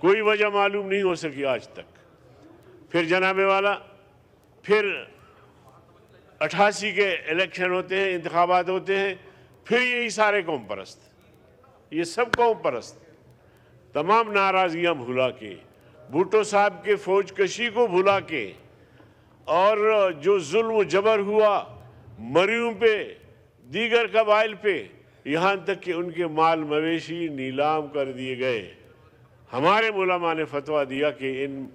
کوئی وجہ معلوم نہیں ہو سکی آج تک۔ پھر جناب والا پھر 88 کے الیکشن ہوتے ہیں، انتخابات ہوتے ہیں، پھر یہی سارے قوم پرست، یہ سب قوم پرست تمام ناراضگیاں بھلا کے، بھٹو صاحب کے فوج کشی کو بھلا کے، اور جو ظلم و جبر ہوا مریوں پہ، دیگر قبائل پہ، یہاں تک کہ ان کے مال مویشی نیلام کر دیے گئے۔ ہمارے علماء نے فتویٰ دیا کہ ان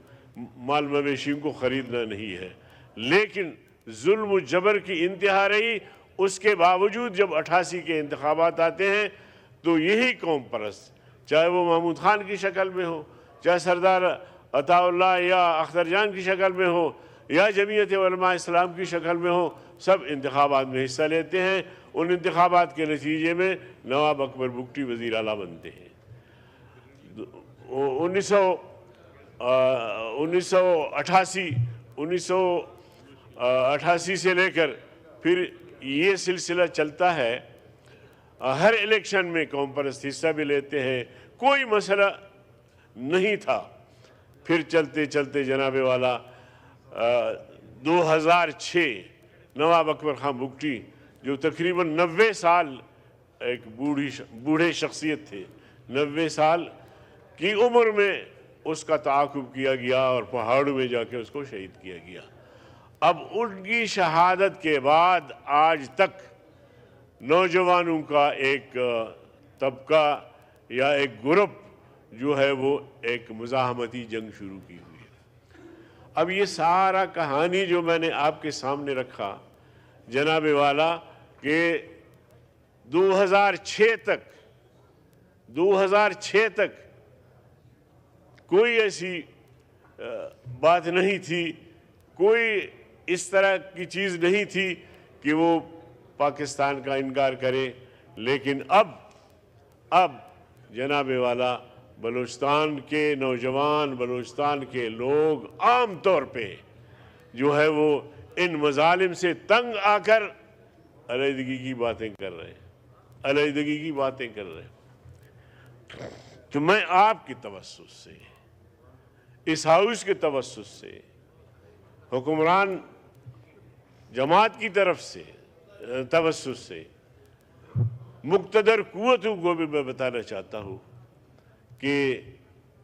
مال مویشیوں کو خریدنا نہیں ہے، لیکن ظلم و جبر کی انتہا رہی۔ اس کے باوجود جب 88 کے انتخابات آتے ہیں تو یہی قوم پرست، چاہے وہ محمود خان کی شکل میں ہو، چاہے سردار عطا اللہ یا اختر جان کی شکل میں ہو، یا جمعیت علماء اسلام کی شکل میں ہو، سب انتخابات میں حصہ لیتے ہیں۔ ان انتخابات کے نتیجے میں نواب اکبر بگٹی وزیر اعلیٰ بنتے ہیں۔ 1988 سے لے کر پھر یہ سلسلہ چلتا ہے، ہر الیکشن میں قوم پرست حصہ بھی لیتے ہیں، کوئی مسئلہ نہیں تھا۔ پھر چلتے چلتے جناب والا 2006 نواب اکبر خان بگٹی جو تقریباً 90 سال ایک بوڑھے شخصیت تھے، 90 سال کی عمر میں اس کا تعاقب کیا گیا اور پہاڑوں میں جا کے اس کو شہید کیا گیا۔ اب ان کی شہادت کے بعد آج تک نوجوانوں کا ایک طبقہ یا ایک گروپ جو ہے وہ ایک مزاحمتی جنگ شروع کی ہوئی ہے۔ اب یہ سارا کہانی جو میں نے آپ کے سامنے رکھا جناب والا کہ 2006 تک کوئی ایسی بات نہیں تھی، کوئی اس طرح کی چیز نہیں تھی کہ وہ پاکستان کا انکار کرے، لیکن اب جناب والا بلوچستان کے نوجوان، بلوچستان کے لوگ عام طور پہ جو ہے وہ ان مظالم سے تنگ آ کر علیحدگی کی باتیں کر رہے ہیں۔ تو میں آپ کی توسط سے، اس ہاؤس کے توسط سے، حکمران جماعت کی طرف سے توسط سے مقتدر قوتوں کو بھی میں بتانا چاہتا ہوں کہ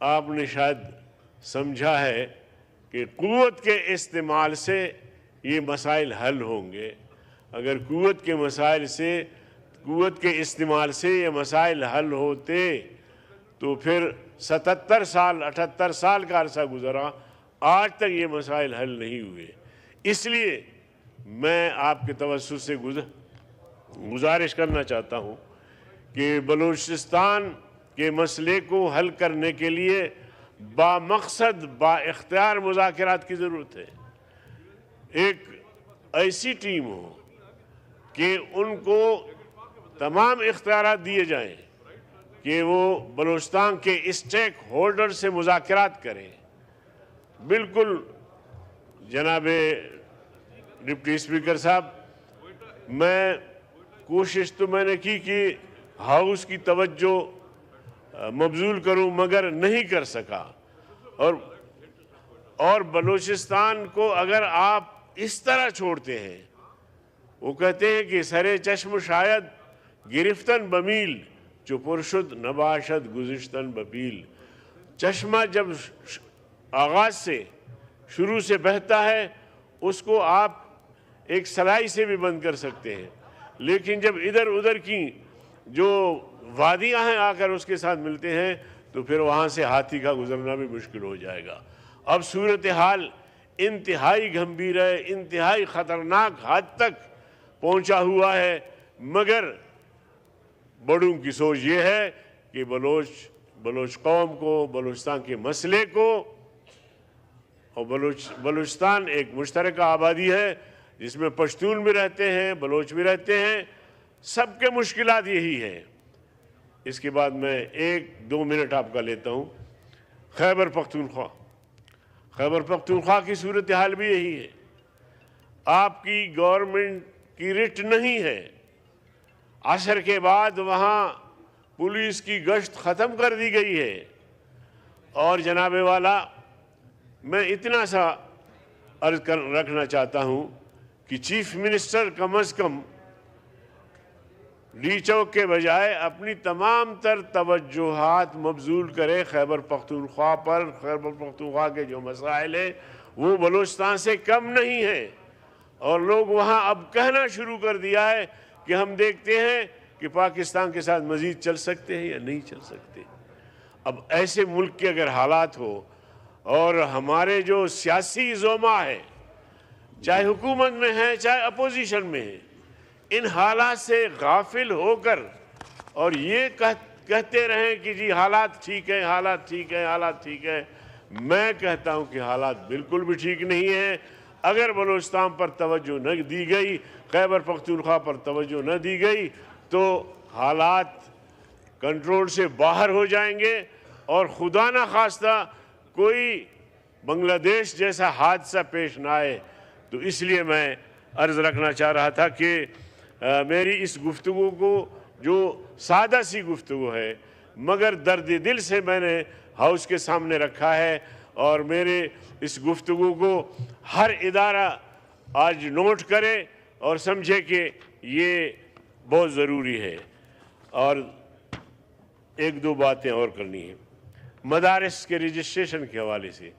آپ نے شاید سمجھا ہے کہ قوت کے استعمال سے یہ مسائل حل ہوں گے۔ اگر قوت کے استعمال سے یہ مسائل حل ہوتے تو پھر 78 سال کا عرصہ گزرا، آج تک یہ مسائل حل نہیں ہوئے۔ اس لیے میں آپ کے توسط سے گزارش کرنا چاہتا ہوں کہ بلوچستان کے مسئلے کو حل کرنے کے لیے بامقصد با اختیار مذاکرات کی ضرورت ہے۔ ایک ایسی ٹیم ہو کہ ان کو تمام اختیارات دیے جائیں کہ وہ بلوچستان کے اسٹیک ہولڈر سے مذاکرات کریں۔ بالکل جناب ڈپٹی اسپیکر صاحب، میں کوشش تو میں نے کی کہ ہاؤس کی توجہ مبذول کروں، مگر نہیں کر سکا۔ اور بلوچستان کو اگر آپ اس طرح چھوڑتے ہیں، وہ کہتے ہیں کہ سرے چشم شاید گرفتن بمیل، جو پرشد نباشد گزشتن بپیل۔ چشمہ جب آغاز سے شروع سے بہتا ہے، اس کو آپ ایک سلائی سے بھی بند کر سکتے ہیں، لیکن جب ادھر ادھر کی جو وادیاں ہیں آ کر اس کے ساتھ ملتے ہیں تو پھر وہاں سے ہاتھی کا گزرنا بھی مشکل ہو جائے گا۔ اب صورتحال انتہائی گھمبیر ہے، انتہائی خطرناک حد تک پہنچا ہوا ہے، مگر بڑوں کی سوچ یہ ہے کہ بلوچ قوم کو، بلوچستان کے مسئلے کو، اور بلوچستان ایک مشترکہ آبادی ہے جس میں پشتون بھی رہتے ہیں، بلوچ بھی رہتے ہیں، سب کے مشکلات یہی ہیں۔ اس کے بعد میں 1-2 منٹ آپ کا لیتا ہوں۔ خیبر پختونخوا کی صورتحال بھی یہی ہے۔ آپ کی گورنمنٹ کی رٹ نہیں ہے، عصر کے بعد وہاں پولیس کی گشت ختم کر دی گئی ہے، اور جناب والا میں اتنا سا عرض رکھنا چاہتا ہوں کہ چیف منسٹر کم از کم ڈی چوک کے بجائے اپنی تمام تر توجہات مبذول کرے خیبر پختونخوا پر. خیبر پختونخوا کے جو مسائل ہیں وہ بلوچستان سے کم نہیں ہیں، اور لوگ وہاں اب کہنا شروع کر دیا ہے کہ ہم دیکھتے ہیں کہ پاکستان کے ساتھ مزید چل سکتے ہیں یا نہیں چل سکتے. اب ایسے ملک کے اگر حالات ہو اور ہمارے جو سیاسی زوما ہے، چاہے حکومت میں ہے چاہے اپوزیشن میں ہے، ان حالات سے غافل ہو کر اور یہ کہتے رہیں کہ جی حالات ٹھیک ہیں، حالات ٹھیک ہیں، حالات ٹھیک ہیں، میں کہتا ہوں کہ حالات بالکل بھی ٹھیک نہیں ہیں. اگر بلوچستان پر توجہ نہ دی گئی، خیبر پختونخوا پر توجہ نہ دی گئی، تو حالات کنٹرول سے باہر ہو جائیں گے، اور خدا نہ خواستہ کوئی بنگلہ دیش جیسا حادثہ پیش نہ آئے. تو اس لیے میں عرض رکھنا چاہ رہا تھا کہ میری اس گفتگو کو، جو سادہ سی گفتگو ہے مگر درد دل سے میں نے ہاؤس کے سامنے رکھا ہے، اور میرے اس گفتگو کو ہر ادارہ آج نوٹ کرے اور سمجھے کہ یہ بہت ضروری ہے. اور ایک دو باتیں اور کرنی ہیں. مدارس کے رجسٹریشن کے حوالے سے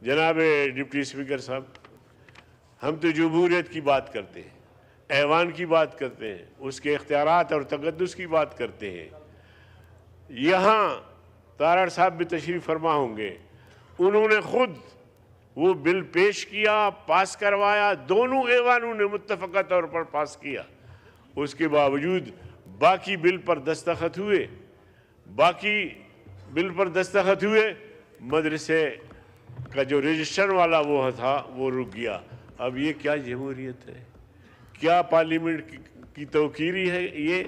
جناب ڈپٹی اسپیکر صاحب، ہم تو جمہوریت کی بات کرتے ہیں، ایوان کی بات کرتے ہیں، اس کے اختیارات اور تقدس کی بات کرتے ہیں. یہاں تارڑ صاحب بھی تشریف فرما ہوں گے، انہوں نے خود وہ بل پیش کیا، پاس کروایا، دونوں ایوانوں نے متفقہ طور پر پاس کیا. اس کے باوجود باقی بل پر دستخط ہوئے، مدرسے کا جو رجسٹر والا وہ تھا وہ رک گیا. اب یہ کیا جمہوریت ہے؟ کیا پارلیمنٹ کی توقیری ہے؟ یہ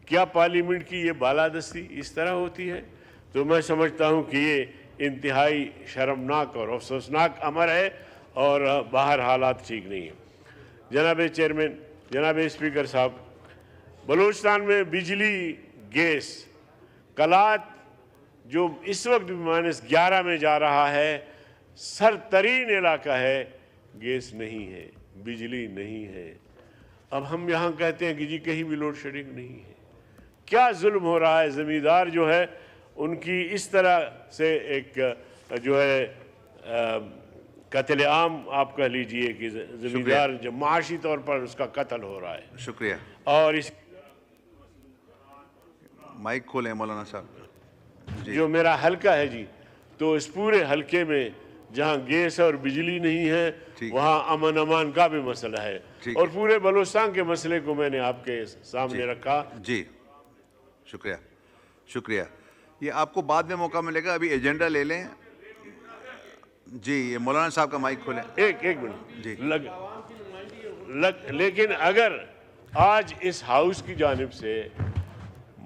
کیا پارلیمنٹ کی یہ بالادستی اس طرح ہوتی ہے؟ تو میں سمجھتا ہوں کہ یہ انتہائی شرمناک اور افسوسناک امر ہے، اور باہر حالات ٹھیک نہیں ہیں. جناب چیئرمین، جناب اسپیکر صاحب، بلوچستان میں بجلی، گیس، کلات جو اس وقت -11 میں جا رہا ہے، سر ترین علاقہ ہے، گیس نہیں ہے، بجلی نہیں ہے. اب ہم یہاں کہتے ہیں کہ جی کہیں بھی لوڈ شیڈنگ نہیں ہے. کیا ظلم ہو رہا ہے؟ زمیندار جو ہے ان کی اس طرح سے ایک جو ہے قتل عام آپ کہہ لیجئے کہ زمیندار جو معاشی طور پر اس کا قتل ہو رہا ہے. شکریہ. اور اس مائک کھولیں مولانا صاحب. جو میرا حلقہ ہے جی، تو اس پورے حلقے میں جہاں گیس اور بجلی نہیں ہے وہاں امن امان کا بھی مسئلہ ہے، اور پورے بلوچستان کے مسئلے کو میں نے آپ کے سامنے رکھا. جی شکریہ. شکریہ. یہ آپ کو بعد میں موقع ملے گا، ابھی ایجنڈا لے لیں. جی یہ مولانا صاحب کا مائک کھولیں. ایک منٹ جی. لیکن اگر آج اس ہاؤس کی جانب سے،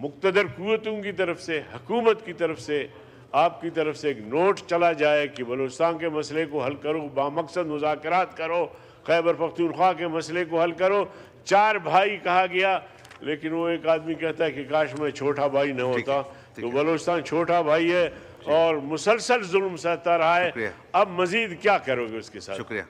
مقتدر قوتوں کی طرف سے، حکومت کی طرف سے، آپ کی طرف سے ایک نوٹ چلا جائے کہ بلوچستان کے مسئلے کو حل کرو، بامقصد مذاکرات کرو، خیبر پختونخوا کے مسئلے کو حل کرو. 4 بھائی کہا گیا، لیکن وہ ایک آدمی کہتا ہے کہ کاش میں چھوٹا بھائی نہ ہوتا. تو بلوچستان چھوٹا بھائی ہے اور مسلسل ظلم سہتا رہا ہے. اب مزید کیا کرو گے اس کے ساتھ؟ شکریہ.